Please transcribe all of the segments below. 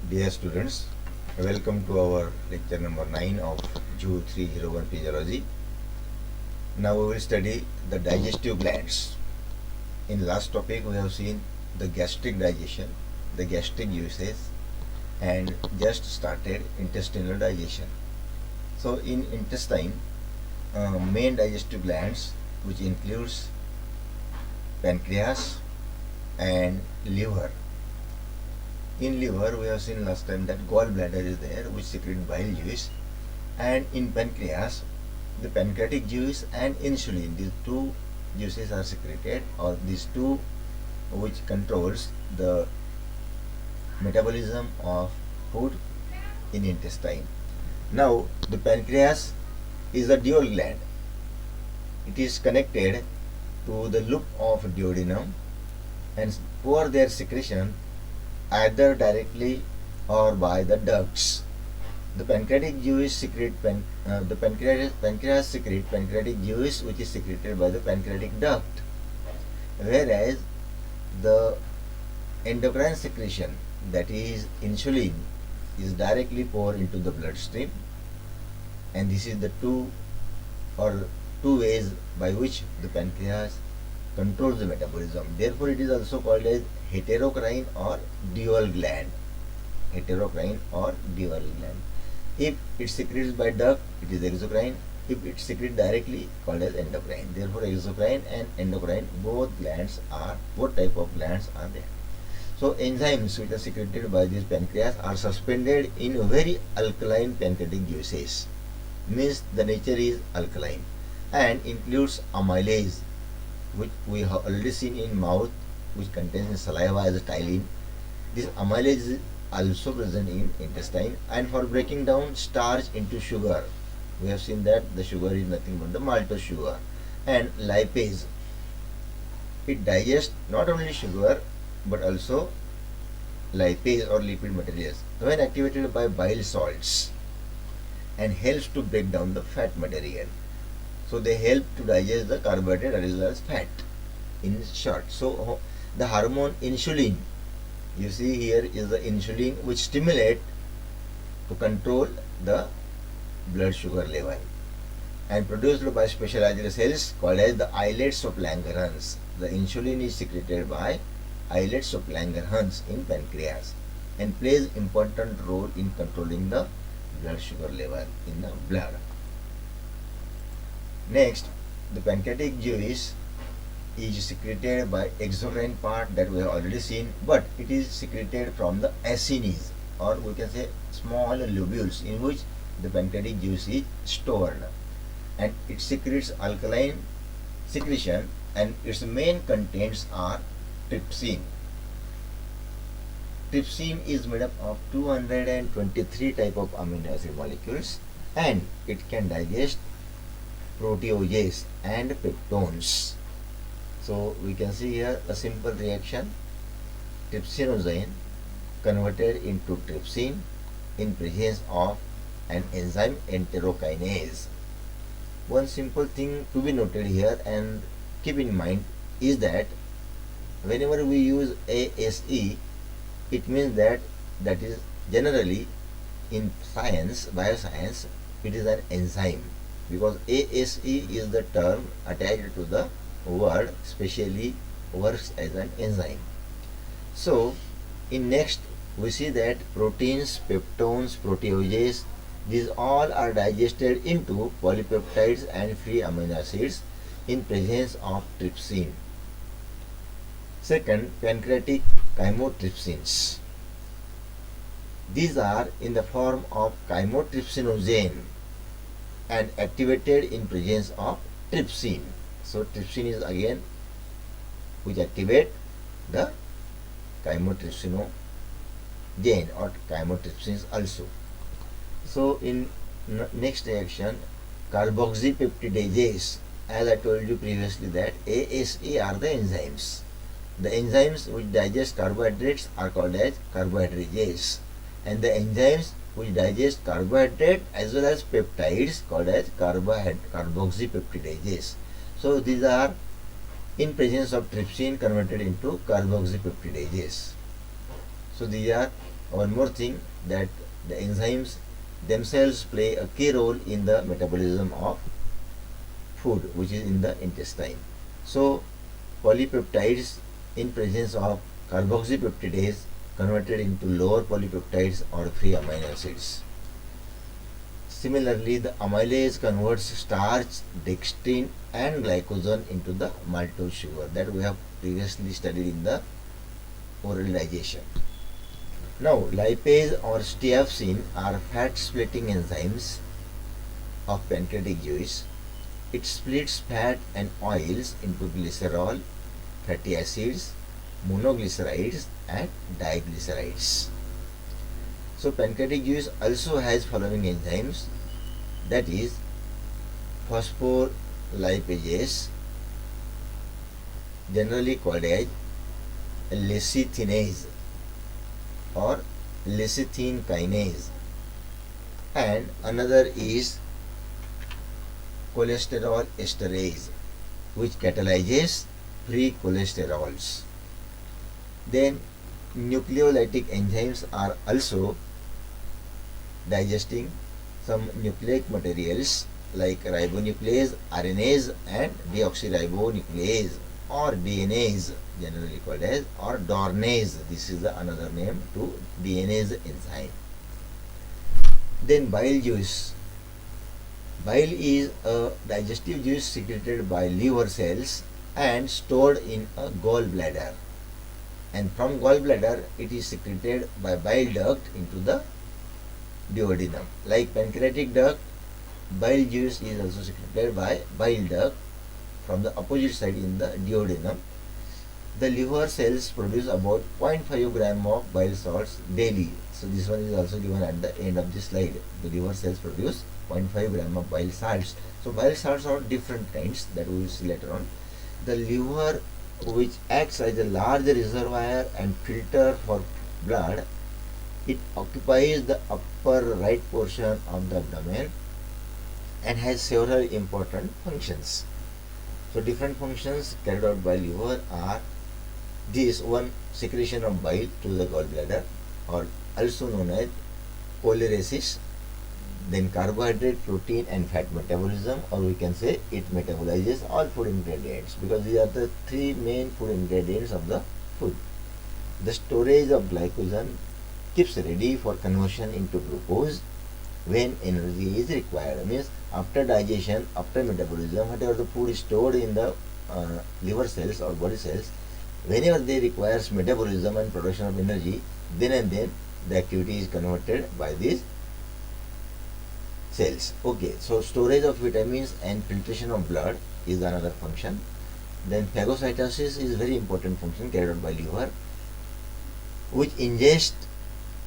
Dear students, welcome to our lecture number 9 of Ju 301 Physiology. Now we will study the digestive glands. In last topic we have seen the gastric digestion, the gastric juices, and just started intestinal digestion. So in intestine, main digestive glands, which includes pancreas and liver. In liver, we have seen last time that gallbladder is there, which secrete bile juice, and in pancreas, the pancreatic juice and insulin. These two juices are secreted, or these two which controls the metabolism of food in intestine. Now, the pancreas is a dual gland. It is connected to the loop of duodenum, and for their secretion either directly or by the ducts. The pancreatic juice secrete pancreas secrete pancreatic juice, which is secreted by the pancreatic duct, whereas the endocrine secretion, that is insulin, is directly poured into the bloodstream, and this is the two ways by which the pancreas controls the metabolism. Therefore, it is also called as heterocrine or dual gland. Heterocrine or dual gland. If it secretes by duct, it is exocrine. If it secretes directly, called as endocrine. Therefore, exocrine and endocrine, both type of glands are there. So enzymes which are secreted by this pancreas are suspended in very alkaline pancreatic juices. Means the nature is alkaline and includes amylase, which we have already seen in mouth, which contains saliva as a ptyalin. This amylase is also present in intestine, and for breaking down starch into sugar, we have seen that the sugar is nothing but the maltose sugar. And lipase, it digests not only sugar but also lipase or lipid materials when activated by bile salts, and helps to break down the fat material. So they help to digest the carbohydrate as well as fat, in short. So the hormone insulin, you see here is the insulin which stimulate to control the blood sugar level, and produced by specialized cells called as the islets of Langerhans. The insulin is secreted by islets of Langerhans in pancreas and plays important role in controlling the blood sugar level in the blood. Next, the pancreatic juice is secreted by exocrine part, that we have already seen, but it is secreted from the acids, or we can say small lobules, in which the pancreatic juice is stored, and it secretes alkaline secretion, and its main contents are trypsin. Trypsin is made up of 223 type of amino acid molecules, and it can digest proteases and peptones. So we can see here a simple reaction: trypsinogen converted into trypsin in presence of an enzyme enterokinase. One simple thing to be noted here and keep in mind is that whenever we use ASE, it means that is generally in bioscience, it is an enzyme, because ASE is the term attached to the word, specially works as an enzyme. So in next we see that proteins, peptones, proteases, these all are digested into polypeptides and free amino acids in presence of trypsin. Second, pancreatic chymotrypsins. These are in the form of chymotrypsinogen and activated in presence of trypsin. So trypsin is again which activate the chymotrypsinogen or chymotrypsins also. So in next reaction, carboxypeptidases, as I told you previously that ASE are the enzymes. The enzymes which digest carbohydrates are called as carbohydrates, and the enzymes which digest carbohydrate as well as peptides called as carboxypeptidases. So these are in presence of trypsin converted into carboxypeptidases. So these are One more thing, that the enzymes themselves play a key role in the metabolism of food which is in the intestine. So polypeptides in presence of carboxypeptidase converted into lower polypeptides or free amino acids. Similarly, the amylase converts starch, dextrin and glycogen into the maltose sugar that we have previously studied in the oral digestion. Now, lipase or steaopsin are fat splitting enzymes of pancreatic juice. It splits fat and oils into glycerol, fatty acids, monoglycerides and diglycerides. So pancreatic juice also has following enzymes, that is phospholipase, generally called as lecithinase or lecithin kinase, and another is cholesterol esterase which catalyzes free cholesterols. Then nucleolytic enzymes are also digesting some nucleic materials like ribonuclease, RNase and deoxyribonuclease or DNase, generally called as, or dornase. This is another name to DNase enzyme. Then bile juice. Bile is a digestive juice secreted by liver cells and stored in a gallbladder. And from gallbladder it is secreted by bile duct into the duodenum. Like pancreatic duct, bile juice is also secreted by bile duct from the opposite side in the duodenum. The liver cells produce about 0.5 gram of bile salts daily. So this one is also given at the end of this slide. The liver cells produce 0.5 gram of bile salts. So bile salts are different kinds that we will see later on. The liver, which acts as a large reservoir and filter for blood, it occupies the upper right portion of the abdomen and has several important functions. So different functions carried out by liver are this: one, secretion of bile to the gallbladder, or also known as choleresis. Then carbohydrate, protein and fat metabolism, or we can say it metabolizes all food ingredients, because these are the three main food ingredients of the food. The storage of glycogen keeps ready for conversion into glucose when energy is required. Means after digestion, after metabolism, whatever the food is stored in the liver cells or body cells, whenever they requires metabolism and production of energy, then and then the activity is converted by these cells. Okay, so storage of vitamins and filtration of blood is another function. Then phagocytosis is very important function carried out by liver, which ingest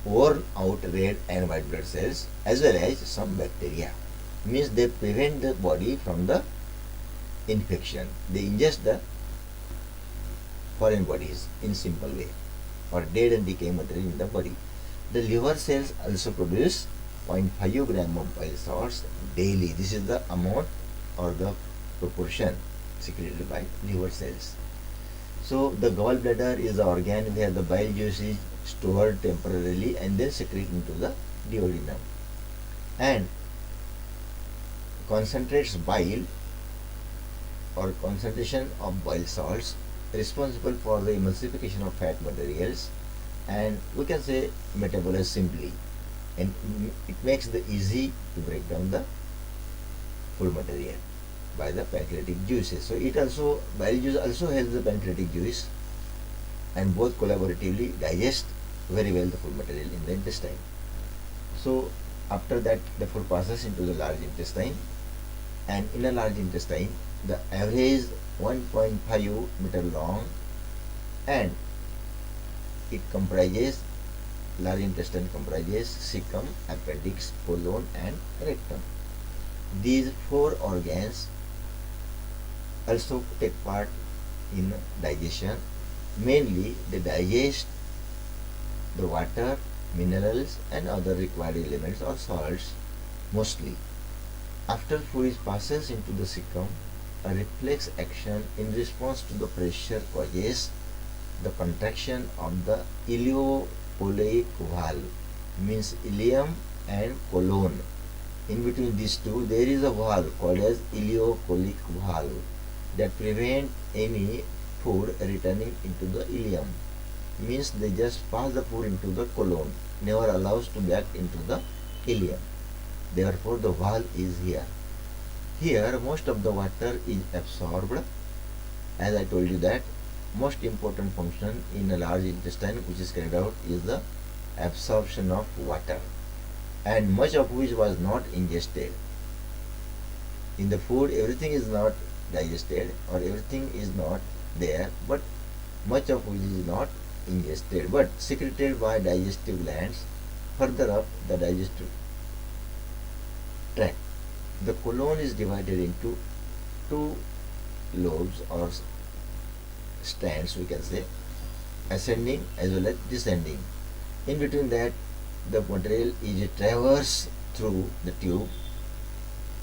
worn out red and white blood cells as well as some bacteria. Means they prevent the body from the infection. They ingest the foreign bodies in simple way, or dead and decaying material in the body. The liver cells also produce 0.5 gram of bile salts daily. This is the amount or the proportion secreted by liver cells. So the gallbladder is the organ where the bile juice is stored temporarily and then secreted into the duodenum, and concentrates bile or concentration of bile salts responsible for the emulsification of fat materials, and we can say metabolized simply, and it makes it easy to break down the food material by the pancreatic juices. So it also, bile juice also helps the pancreatic juice, and both collaboratively digest very well the food material in the intestine. So after that the food passes into the large intestine, and in a large intestine the average 1.5 meter long, and it comprises, large intestine comprises cecum, appendix, colon and rectum. These four organs also take part in digestion. Mainly they digest the water, minerals and other required elements or salts mostly. After food passes into the cecum, a reflex action in response to the pressure causes the contraction of the ileocholic valve, means ileum and colon. In between these two, there is a valve called as ileocholic valve that prevent any food returning into the ileum. Means they just pass the food into the colon, never allows to back into the ileum. Therefore, the valve is here. Here, most of the water is absorbed. As I told you that most important function in a large intestine which is carried out is the absorption of water, and much of which was not ingested. In the food, everything is not digested or everything is not there, but much of which is not ingested but secreted by digestive glands further up the digestive tract. The colon is divided into two lobes or stands, we can say, ascending as well as descending. In between that, the material is traversed through the tube,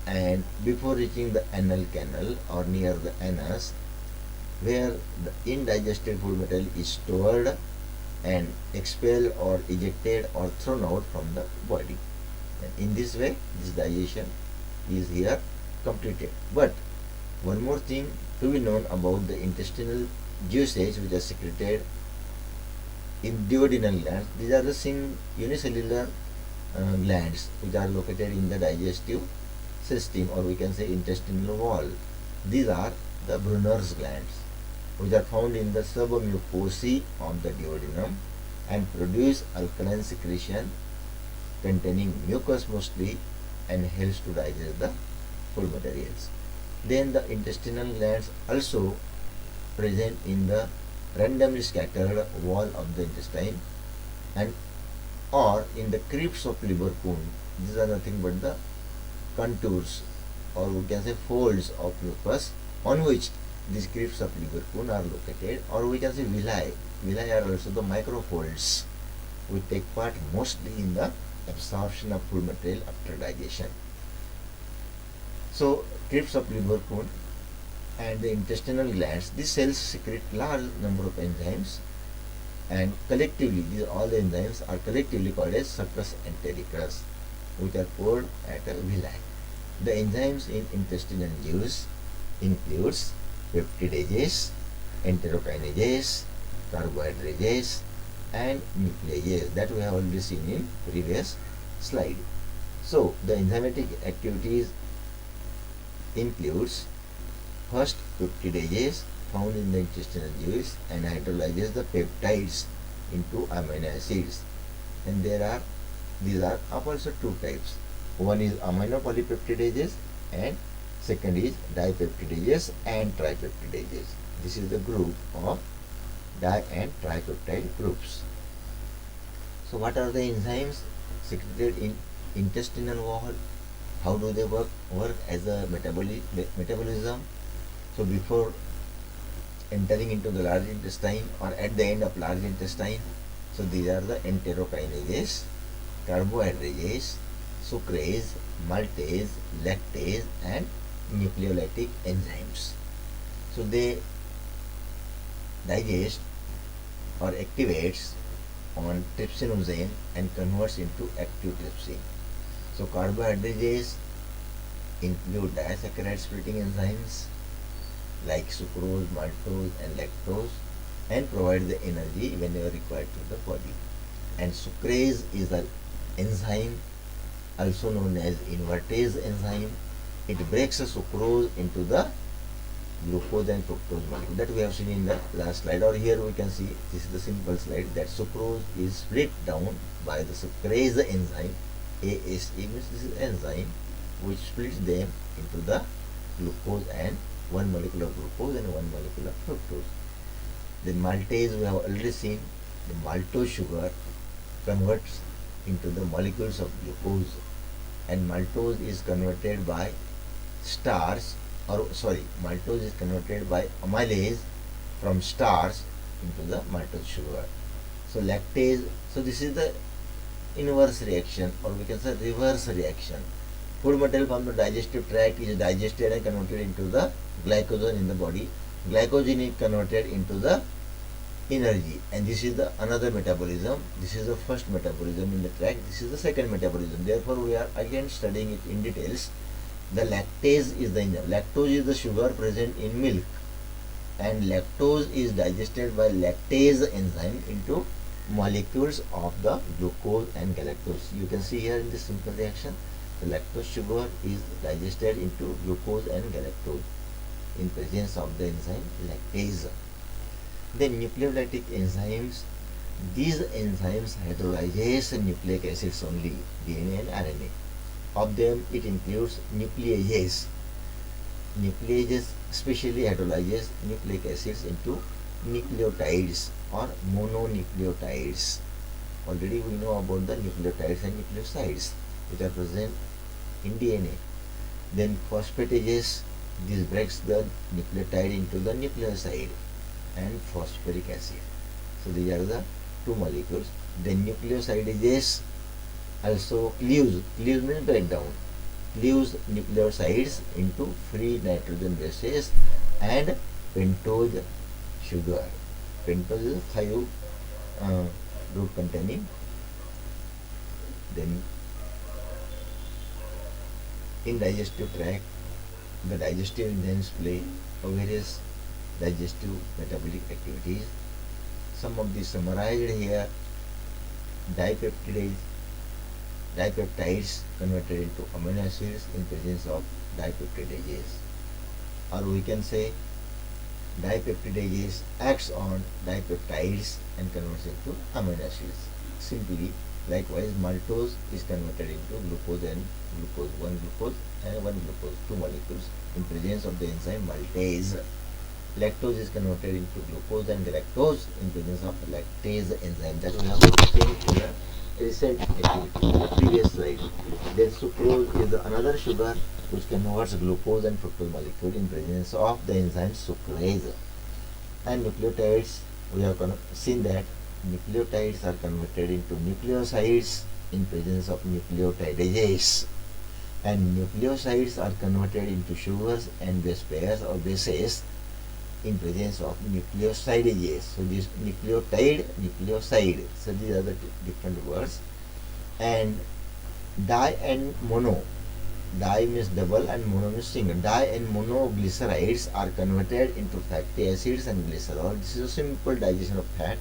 and before reaching the anal canal or near the anus, where the indigested food material is stored and expelled or ejected or thrown out from the body. And in this way, this digestion is here completed. But one more thing to be known about the intestinal juices which are secreted in duodenal glands. These are the unicellular glands which are located in the digestive system, or we can say intestinal wall. These are the Brunner's glands, which are found in the submucosae of the duodenum and produce alkaline secretion containing mucus mostly and helps to digest the food materials. Then the intestinal glands also present in the randomly scattered wall of the intestine and or in the crypts of liver cone. These are nothing but the contours, or we can say folds of mucus on which these crypts of liver cone are located, or we can say villi. Villi are also the microfolds which take part mostly in the absorption of food material after digestion. So, crypts of liver cone and the intestinal glands, these cells secrete large number of enzymes, and collectively, all the enzymes are collectively called as succus entericus, which are poured at a villi. The enzymes in intestinal juice includes peptidases, enterokinases, carbohydrates, and nucleases that we have already seen in previous slide. So, the enzymatic activities includes first peptidases found in the intestinal juice and hydrolyzes the peptides into amino acids, and these are of also two types. One is amino polypeptidases and second is dipeptidases and tripeptidases. This is the group of di and tripeptide groups. So what are the enzymes secreted in intestinal wall? How do they work as a metabolism? So before entering into the large intestine or at the end of large intestine, so these are the enterokinases, carbohydrates, sucrase, maltase, lactase, and nucleolytic enzymes. So they digest or activates on trypsinogen and converts into active trypsin. So carbohydrates include disaccharide splitting enzymes like sucrose, maltose, and lactose, and provide the energy whenever required to the body. And sucrase is an enzyme also known as invertase enzyme. It breaks the sucrose into the glucose and fructose molecule that we have seen in the last slide, or here we can see this is the simple slide that sucrose is split down by the sucrase enzyme. ASE means this is enzyme which splits them into the glucose and one molecule of glucose and one molecule of fructose. The maltase we have already seen. The maltose sugar converts into the molecules of glucose, and maltose is converted by maltose is converted by amylase from starch into the maltose sugar. So lactase, so this is the inverse reaction, or we can say reverse reaction. Food material from the digestive tract is digested and converted into the glycogen in the body. Glycogen is converted into the energy, and this is the another metabolism. This is the first metabolism in the tract, this is the second metabolism. Therefore we are again studying it in details. The lactase is the enzyme. Lactose is the sugar present in milk, and lactose is digested by lactase enzyme into molecules of the glucose and galactose. You can see here in this simple reaction, the lactose sugar is digested into glucose and galactose in presence of the enzyme lactase. Then nucleolytic enzymes, these enzymes hydrolyze nucleic acids only, DNA and RNA. Of them it includes nucleases. Nucleases specially hydrolyzes nucleic acids into nucleotides or mononucleotides. Already we know about the nucleotides and nucleosides which are present in DNA. Then phosphatases, this breaks the nucleotide into the nucleoside and phosphoric acid. So these are the two molecules. Then nucleosidases also cleaves means breakdown, cleaves nucleosides into free nitrogen bases and pentose sugar. Pentose is 5 group containing. Then in digestive tract, the digestive enzymes play various digestive metabolic activities. Some of these summarized here. Dipeptides converted into amino acids in presence of dipeptidases, or we can say dipeptidases acts on dipeptides and converts into amino acids. Simply, likewise, maltose is converted into glucose and glucose, one glucose, two molecules in presence of the enzyme maltase. Lactose is converted into glucose and galactose in presence of lactase enzyme. That we have seen in the recent activity, the previous slide. Then sucrose is another sugar which converts glucose and fructose molecule in presence of the enzyme sucrase. And nucleotides, we have seen that nucleotides are converted into nucleosides in presence of nucleotidases, and nucleosides are converted into sugars and base pairs or bases in presence of nucleosidases. So this nucleotide, nucleoside. So these are the different words. And di and mono. Di means double and mono means single. Di and monoglycerides are converted into fatty acids and glycerol. This is a simple digestion of fat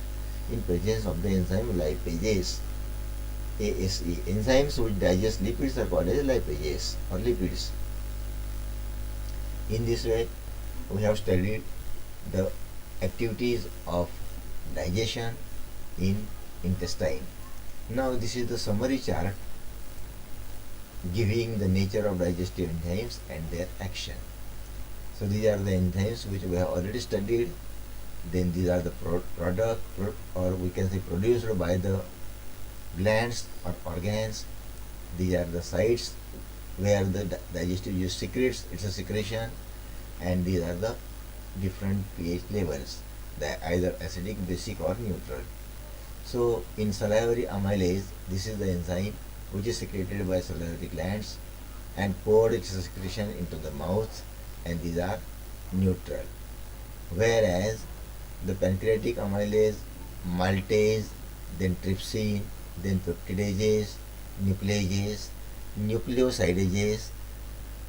in presence of the enzyme lipase. ASE. Enzymes which digest lipids are called as lipases or lipids. In this way, we have studied the activities of digestion in intestine. Now this is the summary chart giving the nature of digestive enzymes and their action. So these are the enzymes which we have already studied. Then these are the product, or we can say produced by the glands or organs. These are the sites where the digestive juice secretes, it's a secretion, and these are the different pH levels, either acidic, basic or neutral. So in salivary amylase, this is the enzyme which is secreted by salivary glands and poured its secretion into the mouth, and these are neutral. Whereas the pancreatic amylase, maltase, then trypsin, then peptidases, nucleases, nucleosidases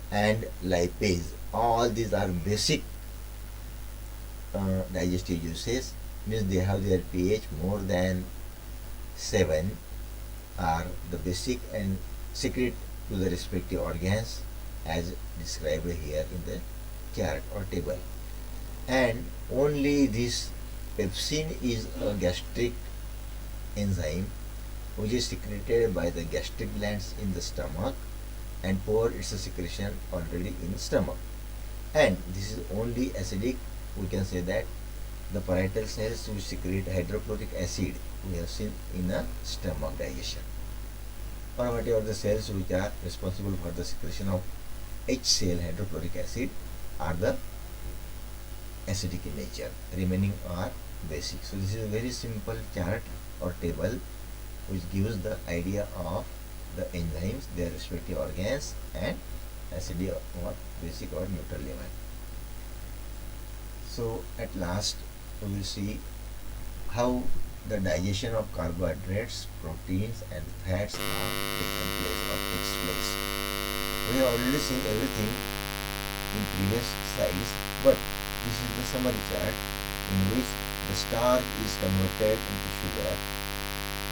and lipase, all these are basic digestive juices, means they have their pH more than 7, are the basic and secrete to the respective organs as described here in the chart or table. And only this pepsin is a gastric enzyme which is secreted by the gastric glands in the stomach and pour its secretion already in the stomach. And this is only acidic. We can say that the parietal cells which secrete hydrochloric acid we have seen in a stomach digestion, or whatever the cells which are responsible for the secretion of HCl, hydrochloric acid, are the acidic in nature, remaining are basic. So this is a very simple chart or table which gives the idea of the enzymes, their respective organs, and acidic or basic or neutral level. So at last we will see how the digestion of carbohydrates, proteins and fats are taken place or takes place. We have already seen everything in previous slides, but this is the summary chart in which the starch is converted into sugar.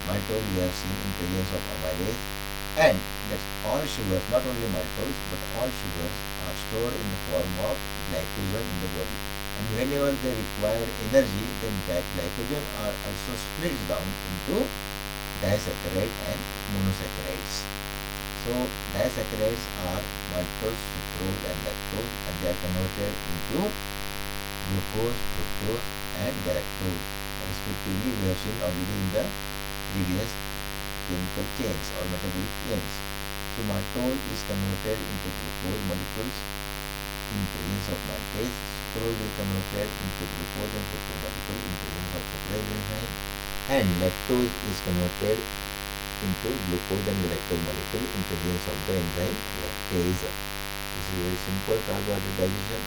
Maltose we have seen in presence of amylase, and that all sugars, not only maltose but all sugars are stored in the form of glycogen in the body. And whenever they require energy, then that glycogen are also split down into disaccharide and monosaccharides. So disaccharides are maltose, sucrose and lactose, and they are converted into glucose, fructose and galactose respectively. We have seen already in the previous chemical chains or metabolic chains. So maltose is converted into glucose molecules in presence of maltase. Sucrose is converted into glucose and fructose molecule in presence of sucrase enzyme, and lactose is converted into glucose and galactose molecule in presence of the enzyme lactase. This is very simple carbohydrate digestion.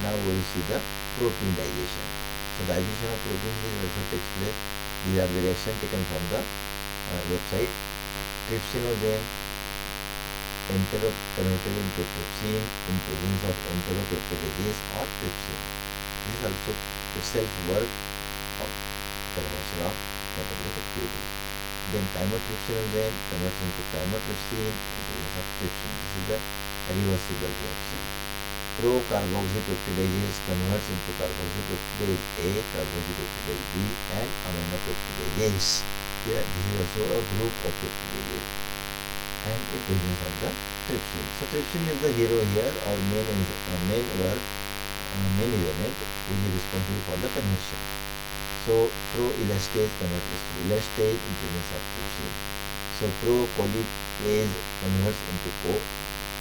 Now we will see the protein digestion. So digestion of proteins is also takes place. These are the reactions taken from the website. Trypsinogen converted into trypsin in presence of enteropeptidases or trypsin. This also itself work of conversion of metabolic activity. Then chymotrypsinogen converts into chymotrypsin in presence of trypsin. This is the reversible reaction. Pro-carboxypeptidases converts into carboxypeptidase A, carboxypeptidase B and aminopeptidases. Here this is also a group of peptidases and in presence of the trypsin. So trypsin is the hero here, or main element which is responsible for the conversion. So pro-elastase converts to elastase in presence of trypsin. So pro-polypase converts into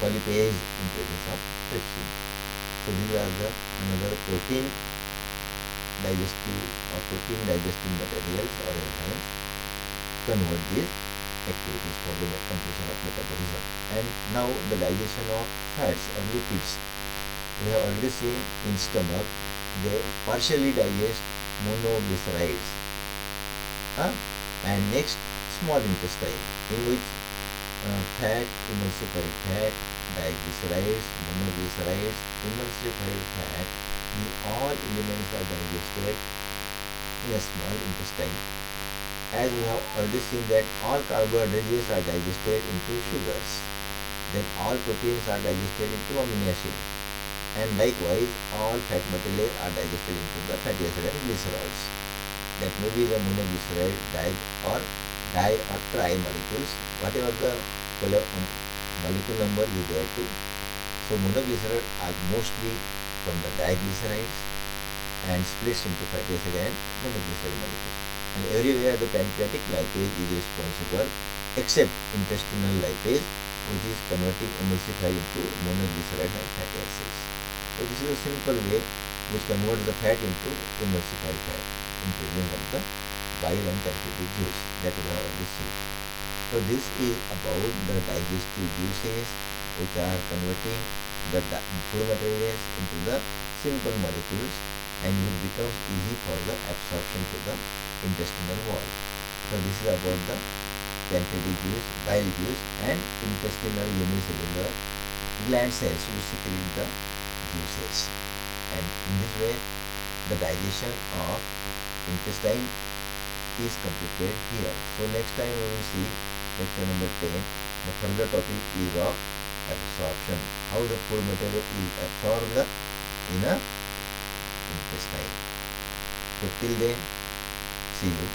polypase in presence of trypsin. So these are the another protein digesting materials or enzymes convert these activities for the completion of metabolism. And now the digestion of fats or lipids. We have already seen in stomach they partially digest monoglycerides, and next small intestine in which fat, emulsified fat, diglycerides, monoglycerides, emulsified fat, these all elements are digested in a small intestine. As we have already seen that all carbohydrates are digested into sugars, then all proteins are digested into amino acids, and likewise all fat materials are digested into the fatty acid and glycerols. That may be the monoglyceride, di or tri molecules, whatever the molecule number is there too. So monoglyceride are mostly from the diglycerides and splits into fatty acid and monoglyceride molecules. And everywhere the pancreatic lipase is responsible except intestinal lipase, which is converting emulsified into monoglyceride and fatty acids. So this is a simple way which converts the fat into emulsified fat in presence of the bile and pancreatic juice that we have already seen. So this is about the digestive juices which are converting the food materials into the simple molecules, and it becomes easy for the absorption to the intestinal wall. So this is about the pancreatic juice, bile juice and intestinal unicellular gland cells which secrete the juices. And in this way the digestion of intestine is completed here. So next time we will see lecture number 10. The further topic is of absorption, how the food material is absorbed in a intestine. So till then, see you.